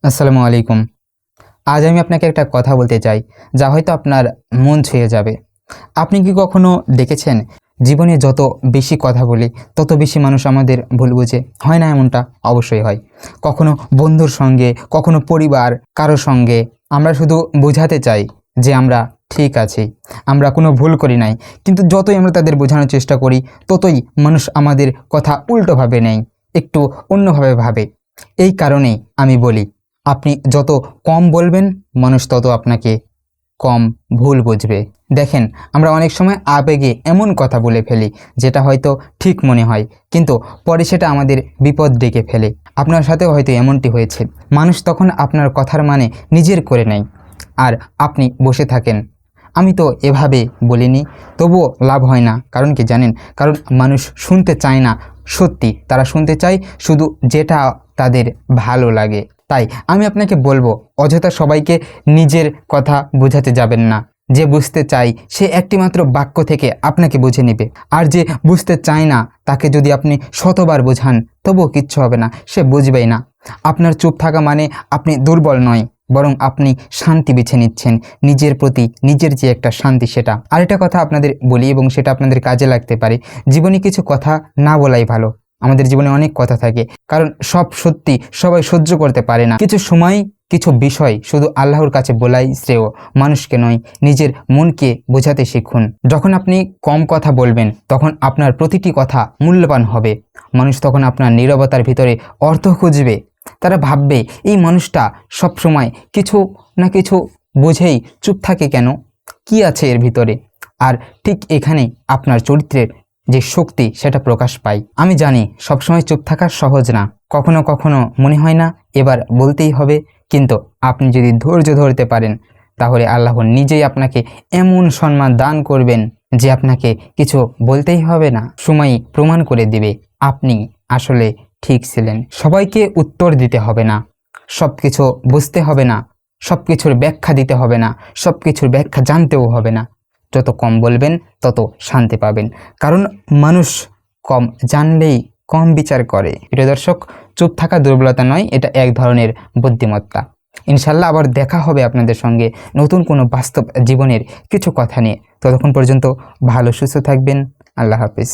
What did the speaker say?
আসসালামু আলাইকুম। আজ আমি আপনাকে একটা কথা বলতে চাই, যা হয়তো আপনার মন ছুঁয়ে যাবে। আপনি কি কখনো দেখেছেন, জীবনে যত বেশি কথা বলি তত বেশি মানুষ আমাদের ভুল বুঝে? হয় না এমনটা? অবশ্যই হয়। কখনো বন্ধুর সঙ্গে, কখনো পরিবার, কারো সঙ্গে আমরা শুধু বোঝাতে চাই যে আমরা ঠিক আছি, আমরা কোনো ভুল করি নাই। কিন্তু যতই আমরা তাদের বোঝানোর চেষ্টা করি, ততই মানুষ আমাদের কথা উল্টোভাবে নেয়, একটু অন্যভাবে ভাবে। এই কারণেই আমি বলি, আপনি যত কম বলবেন, মানুষ তত আপনাকে কম ভুল বুঝবে। দেখেন, আমরা অনেক সময় আবেগে এমন কথা বলে ফেলি যেটা হয়তো ঠিক মনে হয়, কিন্তু পরে সেটা আমাদের বিপদ ডেকে ফেলে। আপনার সাথেও হয়তো এমনটি হয়েছে। মানুষ তখন আপনার কথার মানে নিজের করে নেয়, আর আপনি বসে থাকেন। আমি তো এভাবে বলিনি, তবুও লাভ হয় না। কারণ কি জানেন? কারণ মানুষ শুনতে চায় না সত্যি, তারা শুনতে চায় শুধু যেটা তাদের ভালো লাগে। তাই আমি আপনাকে বলবো, অযথা সবাইকে নিজের কথা বোঝাতে যাবেন না। যে বুঝতে চাই সে একটিমাত্র বাক্য থেকে আপনাকে বুঝে নেবে, আর যে বুঝতে চায় না তাকে যদি আপনি শতবার বোঝান তবুও কিচ্ছু হবে না, সে বুঝবেই না। আপনার চুপ থাকা মানে আপনি দুর্বল নয়, বরং আপনি শান্তি বেছে নিচ্ছেন। নিজের প্রতি নিজের যে একটা শান্তি, সেটা। আরেকটা কথা আপনাদের বলি এবং সেটা আপনাদের কাজে লাগতে পারে। জীবনে কিছু কথা না বলাই ভালো। আমাদের জীবনে অনেক কথা থাকে, কারণ সব সত্যি সবাই সহ্য করতে পারে না। কিছু সময়, কিছু বিষয় শুধু আল্লাহর কাছে বলাই শ্রেয়, মানুষকে নয়। নিজের মনকে বোঝাতে শিখুন। যখন আপনি কম কথা বলবেন, তখন আপনার প্রতিটি কথা মূল্যবান হবে। মানুষ তখন আপনার নীরবতার ভিতরে অর্থ খুঁজবে। তারা ভাববে, এই মানুষটা সব সময় কিছু না কিছু বুঝেই চুপ থাকে কেন, কি আছে এর ভিতরে? আর ঠিক এখানেই আপনার চরিত্রের যে শক্তি, সেটা প্রকাশ পায়। আমি জানি সবসময় চুপ থাকা সহজ না, কখনো কখনো মনে হয় না এবার বলতেই হবে, কিন্তু আপনি যদি ধৈর্য ধরতে পারেন, তাহলে আল্লাহ নিজেই আপনাকে এমন সম্মান দান করবেন যে আপনাকে কিছু বলতেই হবে না। সময় প্রমাণ করে দিবে আপনি আসলে ঠিক ছিলেন। সবাইকে উত্তর দিতে হবে না, সব কিছু বুঝতে হবে না, সব কিছুর ব্যাখ্যা দিতে হবে না, সব কিছুর ব্যাখ্যা জানতেও হবে না। যত কম বলবেন তত শান্তি পাবেন, কারণ মানুষ কম জানলেই কম বিচার করে। প্রিয় দর্শক, চুপ থাকা দুর্বলতা নয়, এটা এক ধরনের বুদ্ধিমত্তা। ইনশাল্লাহ আবার দেখা হবে আপনাদের সঙ্গে নতুন কোনো বাস্তব জীবনের কিছু কথা নিয়ে। ততক্ষণ পর্যন্ত ভালো সুস্থ থাকবেন। আল্লাহ হাফিজ।